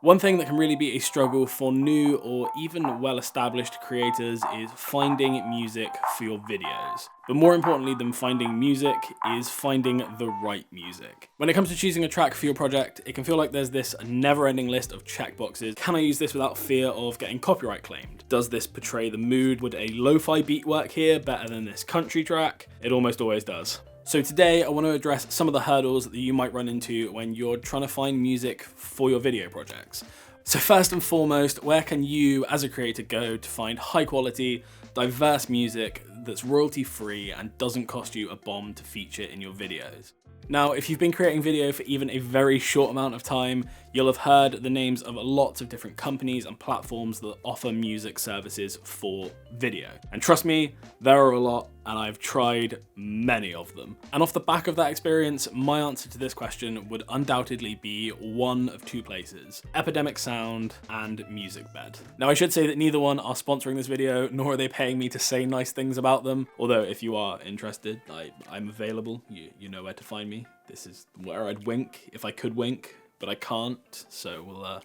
One thing that can really be a struggle for new or even well-established creators is finding music for your videos. But more importantly than finding music is finding the right music. When it comes to choosing a track for your project, it can feel like there's this never-ending list of checkboxes. Can I use this without fear of getting copyright claimed? Does this portray the mood? Would a lo-fi beat work here better than this country track? It almost always does. So today I want to address some of the hurdles that you might run into when you're trying to find music for your video projects. So first and foremost, where can you as a creator go to find high quality, diverse music that's royalty free and doesn't cost you a bomb to feature in your videos? Now, if you've been creating video for even a very short amount of time, you'll have heard the names of lots of different companies and platforms that offer music services for video. And trust me, there are a lot, and I've tried many of them. And off the back of that experience, my answer to this question would undoubtedly be one of two places: Epidemic Sound and MusicBed. Now, I should say that neither one are sponsoring this video, nor are they paying me to say nice things about them. Although if you are interested, I'm available. You know where to find me. This is where I'd wink if I could wink, but I can't, so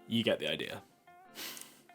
you get the idea.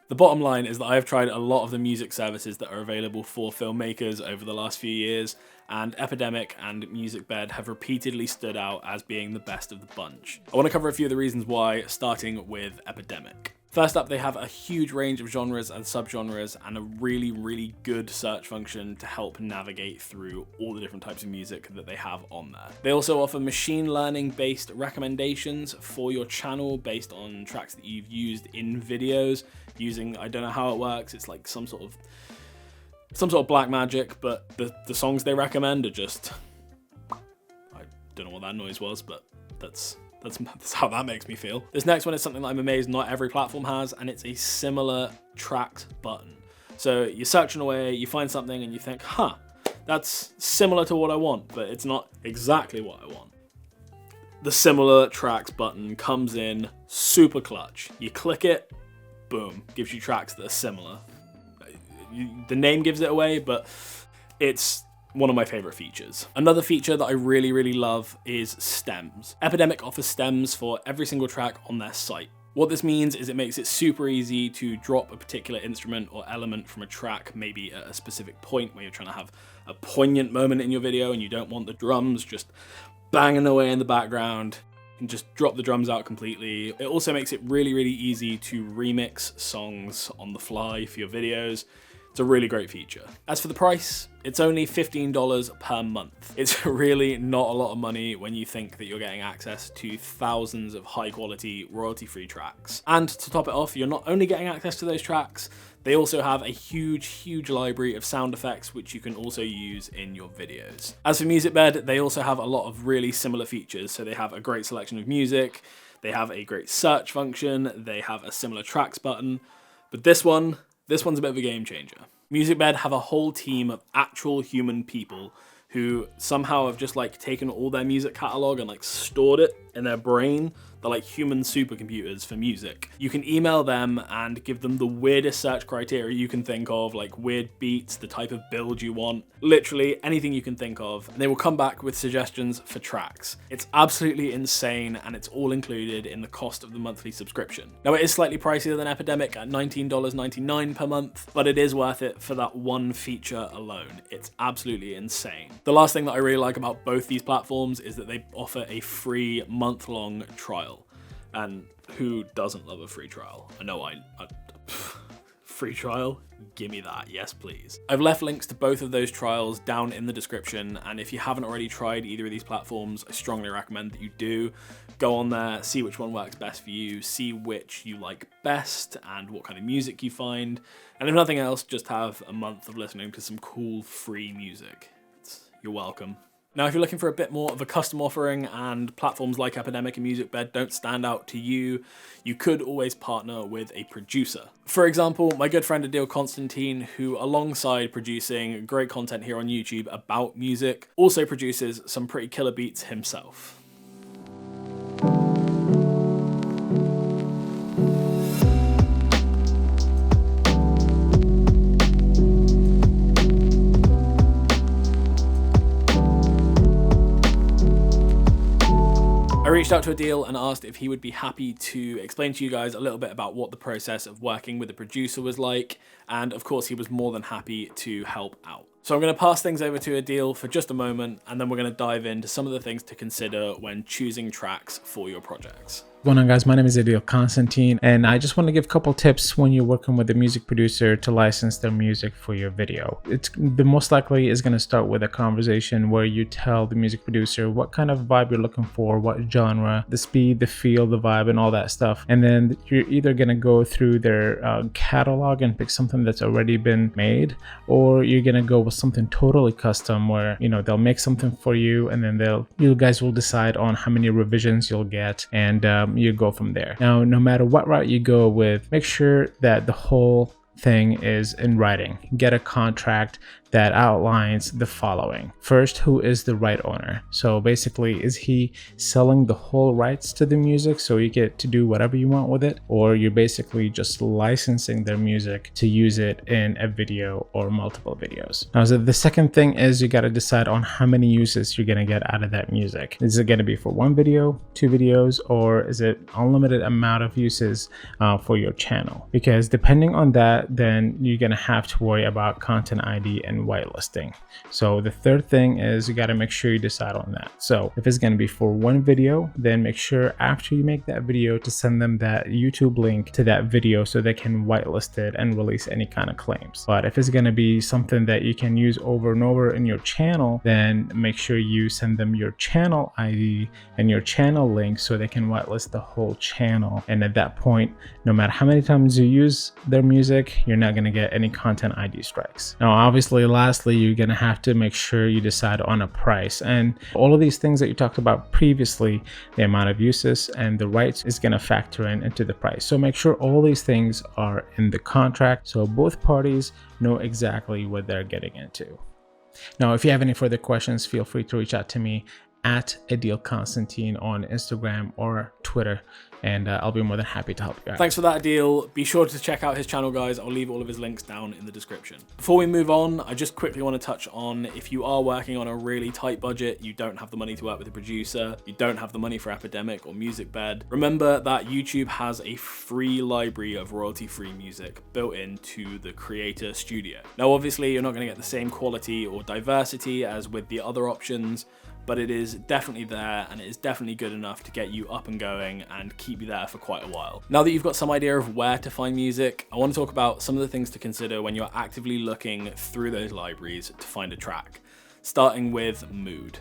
The bottom line is that I have tried a lot of the music services that are available for filmmakers over the last few years, and Epidemic and MusicBed have repeatedly stood out as being the best of the bunch. I want to cover a few of the reasons why, starting with Epidemic. First up, they have a huge range of genres and subgenres and a really, really good search function to help navigate through all the different types of music that they have on there. They also offer machine learning based recommendations for your channel based on tracks that you've used in videos using, I don't know how it works, it's like some sort of black magic, but the songs they recommend are just, I don't know what that noise was, but that's how that makes me feel. This next one is something that I'm amazed not every platform has, and it's a similar tracked button. So you're searching away, you find something and you think, that's similar to what I want, but it's not exactly what I want. The similar tracks button comes in super clutch. You click it, boom, gives you tracks that are similar. The name gives it away, but it's one of my favorite features. Another feature that I really, really love is stems. Epidemic offers stems for every single track on their site. What this means is it makes it super easy to drop a particular instrument or element from a track, maybe at a specific point where you're trying to have a poignant moment in your video and you don't want the drums just banging away in the background. You can just drop the drums out completely. It also makes it really, really easy to remix songs on the fly for your videos. It's a really great feature. As for the price, it's only $15 per month. It's really not a lot of money when you think that you're getting access to thousands of high quality royalty-free tracks. And to top it off, you're not only getting access to those tracks, they also have a huge, huge library of sound effects which you can also use in your videos. As for MusicBed, they also have a lot of really similar features. So they have a great selection of music, they have a great search function, they have a similar tracks button, but this one's a bit of a game changer. MusicBed have a whole team of actual human people who somehow have just taken all their music catalog and stored it in their brain. They're like human supercomputers for music. You can email them and give them the weirdest search criteria you can think of, like weird beats, the type of build you want, literally anything you can think of, and they will come back with suggestions for tracks. It's absolutely insane, and it's all included in the cost of the monthly subscription. Now, it is slightly pricier than Epidemic at $19.99 per month, but it is worth it for that one feature alone. It's absolutely insane. The last thing that I really like about both these platforms is that they offer a free month-long trial. And who doesn't love a free trial? I know free trial? Give me that, yes please. I've left links to both of those trials down in the description, and if you haven't already tried either of these platforms, I strongly recommend that you do. Go on there, see which one works best for you, see which you like best and what kind of music you find, and if nothing else, just have a month of listening to some cool free music. You're welcome. Now, if you're looking for a bit more of a custom offering and platforms like Epidemic and MusicBed don't stand out to you, you could always partner with a producer. For example, my good friend Adil Constantine, who alongside producing great content here on YouTube about music, also produces some pretty killer beats himself. reached reached out to Adil and asked if he would be happy to explain to you guys a little bit about what the process of working with a producer was like, and of course he was more than happy to help out. So I'm going to pass things over to Adil for just a moment, and then we're going to dive into some of the things to consider when choosing tracks for your projects. What's going on, guys? My name is Adil Constantine, and I just want to give a couple tips when you're working with a music producer to license their music for your video. The most likely is going to start with a conversation where you tell the music producer what kind of vibe you're looking for, what genre, the speed, the feel, the vibe, and all that stuff. And then you're either going to go through their catalog and pick something that's already been made, or you're going to go with something totally custom where, you know, they'll make something for you, and then you guys will decide on how many revisions you'll get, and you go from there. Now, no matter what route you go with, make sure that the whole thing is in writing. Get a contract that outlines the following. First, who is the right owner? So basically, is he selling the whole rights to the music so you get to do whatever you want with it? Or you're basically just licensing their music to use it in a video or multiple videos? Now, so the second thing is you got to decide on how many uses you're going to get out of that music. Is it going to be for one video, two videos, or is it unlimited amount of uses for your channel? Because depending on that, then you're going to have to worry about content ID and whitelisting. So the third thing is you got to make sure you decide on that. So if it's going to be for one video, then make sure after you make that video to send them that YouTube link to that video so they can whitelist it and release any kind of claims. But if it's going to be something that you can use over and over in your channel, then make sure you send them your channel ID and your channel link so they can whitelist the whole channel. And at that point, no matter how many times you use their music, you're not going to get any content ID strikes. Now, obviously, lastly, you're going to have to make sure you decide on a price, and all of these things that you talked about previously, the amount of uses and the rights, is going to factor into the price. So make sure all these things are in the contract so both parties know exactly what they're getting into. Now, if you have any further questions, feel free to reach out to me at Adil Constantine on Instagram or Twitter, and I'll be more than happy to help you out. Thanks for that, Adil. Be sure to check out his channel, guys. I'll leave all of his links down in the description. Before we move on, I just quickly want to touch on, if you are working on a really tight budget, you don't have the money to work with a producer, you don't have the money for Epidemic or MusicBed, remember that YouTube has a free library of royalty-free music built into the Creator Studio. Now, obviously, you're not going to get the same quality or diversity as with the other options, but it is definitely there, and it is definitely good enough to get you up and going and keep you there for quite a while. Now that you've got some idea of where to find music, I want to talk about some of the things to consider when you're actively looking through those libraries to find a track, starting with mood.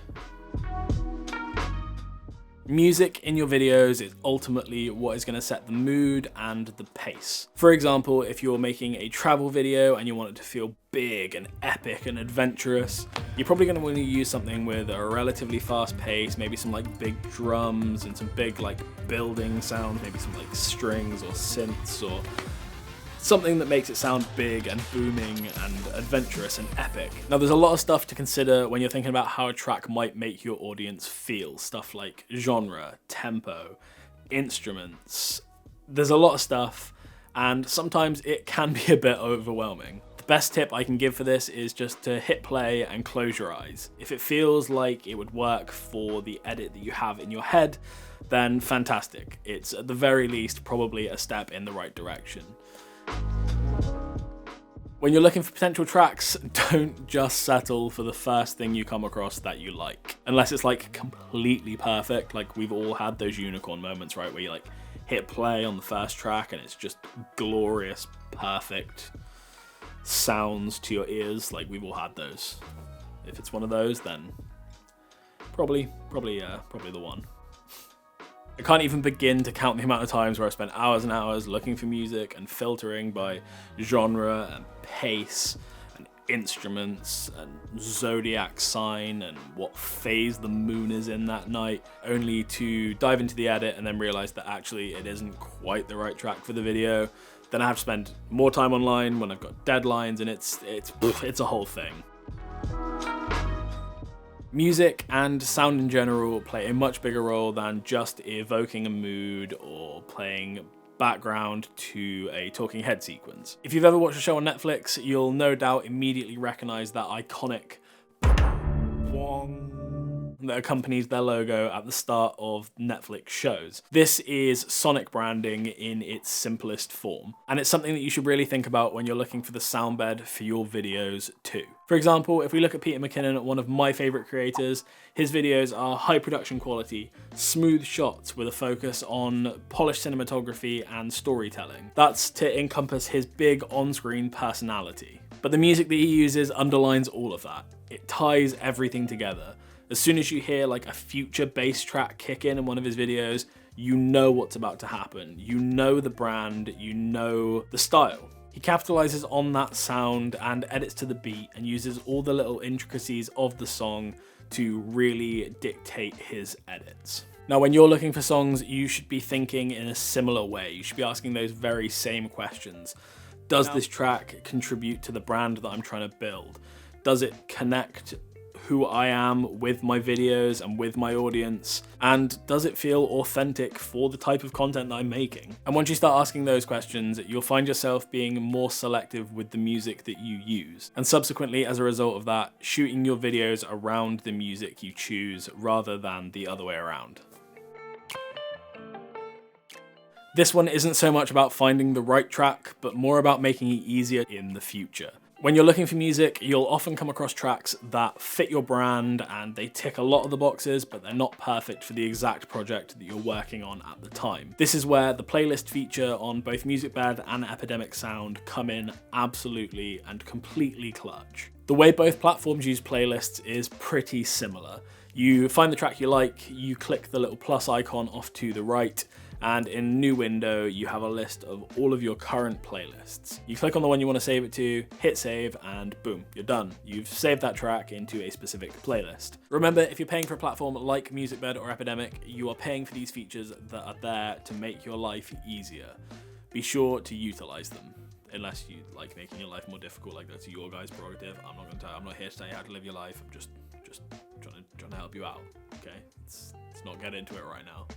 Music in your videos is ultimately what is going to set the mood and the pace. For example, if you're making a travel video and you want it to feel big and epic and adventurous, you're probably going to want to use something with a relatively fast pace, maybe some like big drums and some big like building sounds, maybe some like strings or synths or something that makes it sound big and booming and adventurous and epic. Now, there's a lot of stuff to consider when you're thinking about how a track might make your audience feel. Stuff like genre, tempo, instruments. There's a lot of stuff, and sometimes it can be a bit overwhelming. The best tip I can give for this is just to hit play and close your eyes. If it feels like it would work for the edit that you have in your head, then fantastic. It's at the very least probably a step in the right direction. When you're looking for potential tracks, don't just settle for the first thing you come across that you like. Unless it's like completely perfect, like we've all had those unicorn moments, right? Where you like hit play on the first track and it's just glorious, perfect sounds to your ears. Like we've all had those. If it's one of those, then probably the one. I can't even begin to count the amount of times where I spent hours and hours looking for music and filtering by genre and pace and instruments and zodiac sign and what phase the moon is in that night, only to dive into the edit and then realize that actually it isn't quite the right track for the video. Then I have to spend more time online when I've got deadlines, and it's a whole thing. Music and sound in general play a much bigger role than just evoking a mood or playing background to a talking head sequence. If you've ever watched a show on Netflix, you'll no doubt immediately recognize that iconic that accompanies their logo at the start of Netflix shows. This is sonic branding in its simplest form, and it's something that you should really think about when you're looking for the sound bed for your videos too. For example, if we look at Peter McKinnon, one of my favorite creators, his videos are high production quality, smooth shots with a focus on polished cinematography and storytelling. That's to encompass his big on-screen personality. But the music that he uses underlines all of that. It ties everything together. As soon as you hear like a future bass track kick in one of his videos, you know what's about to happen. You know the brand, you know the style. He capitalizes on that sound and edits to the beat and uses all the little intricacies of the song to really dictate his edits. Now, when you're looking for songs, you should be thinking in a similar way. You should be asking those very same questions. Does this track contribute to the brand that I'm trying to build? Does it connect who I am with my videos and with my audience? And does it feel authentic for the type of content that I'm making? And once you start asking those questions, you'll find yourself being more selective with the music that you use. And subsequently, as a result of that, shooting your videos around the music you choose rather than the other way around. This one isn't so much about finding the right track, but more about making it easier in the future. When you're looking for music, you'll often come across tracks that fit your brand and they tick a lot of the boxes, but they're not perfect for the exact project that you're working on at the time. This is where the playlist feature on both MusicBed and Epidemic Sound come in absolutely and completely clutch. The way both platforms use playlists is pretty similar. You find the track you like, you click the little plus icon off to the right, and in a new window, you have a list of all of your current playlists. You click on the one you want to save it to, hit save, and boom, you're done. You've saved that track into a specific playlist. Remember, if you're paying for a platform like MusicBed or Epidemic, you are paying for these features that are there to make your life easier. Be sure to utilize them. Unless you like making your life more difficult, like that's your guys' prerogative. I'm not here to tell you how to live your life. I'm just trying to help you out. Okay, let's not get into it right now.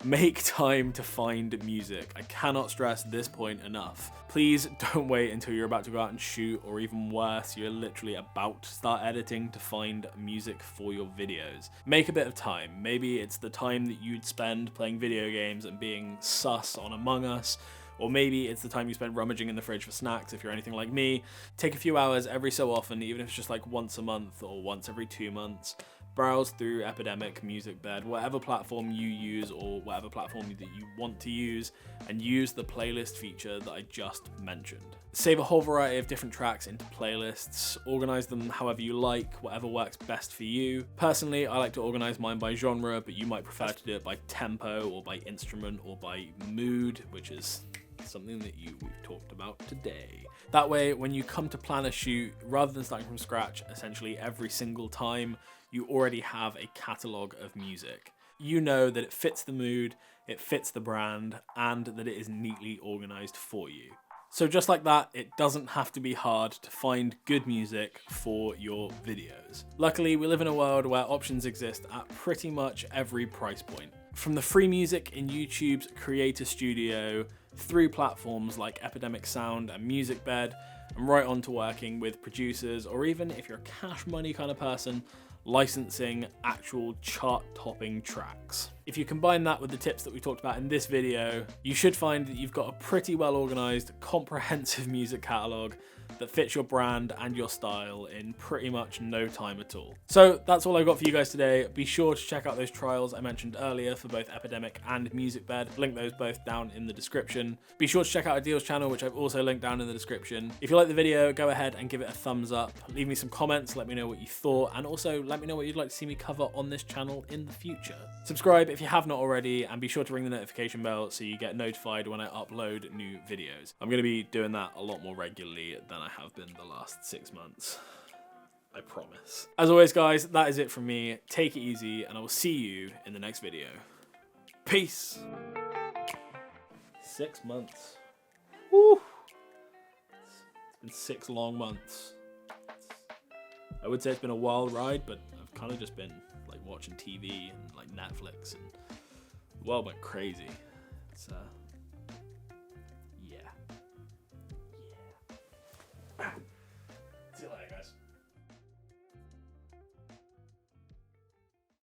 Make time to find music. I cannot stress this point enough. Please don't wait until you're about to go out and shoot, or even worse, you're literally about to start editing to find music for your videos. Make a bit of time. Maybe it's the time that you'd spend playing video games and being sus on Among Us, or maybe it's the time you spend rummaging in the fridge for snacks if you're anything like me. Take a few hours every so often, even if it's just like once a month or once every 2 months. Browse through Epidemic, MusicBed, whatever platform you use or whatever platform that you want to use, and use the playlist feature that I just mentioned. Save a whole variety of different tracks into playlists, organize them however you like, whatever works best for you. Personally, I like to organize mine by genre, but you might prefer to do it by tempo or by instrument or by mood, which is something that we've talked about today. That way, when you come to plan a shoot, rather than starting from scratch essentially every single time, you already have a catalogue of music. You know that it fits the mood, it fits the brand, and that it is neatly organised for you. So just like that, it doesn't have to be hard to find good music for your videos. Luckily, we live in a world where options exist at pretty much every price point. From the free music in YouTube's Creator Studio, through platforms like Epidemic Sound and MusicBed, and right on to working with producers, or even if you're a cash money kind of person, licensing actual chart-topping tracks. If you combine that with the tips that we talked about in this video, you should find that you've got a pretty well-organized, comprehensive music catalog that fits your brand and your style in pretty much no time at all. So that's all I've got for you guys today. Be sure to check out those trials I mentioned earlier for both Epidemic and MusicBed. Link those both down in the description. Be sure to check out Adil's channel, which I've also linked down in the description. If you like the video, go ahead and give it a thumbs up. Leave me some comments, let me know what you thought, and also let me know what you'd like to see me cover on this channel in the future. Subscribe if you have not already, and be sure to ring the notification bell so you get notified when I upload new videos. I'm going to be doing that a lot more regularly than I have been the last 6 months. I promise. As always, guys, that is it from me. Take it easy, and I will see you in the next video. Peace! 6 months. Woo! It's been 6 long months. I would say it's been a wild ride, but I've kind of just been like watching TV and like Netflix, and the world went crazy. It's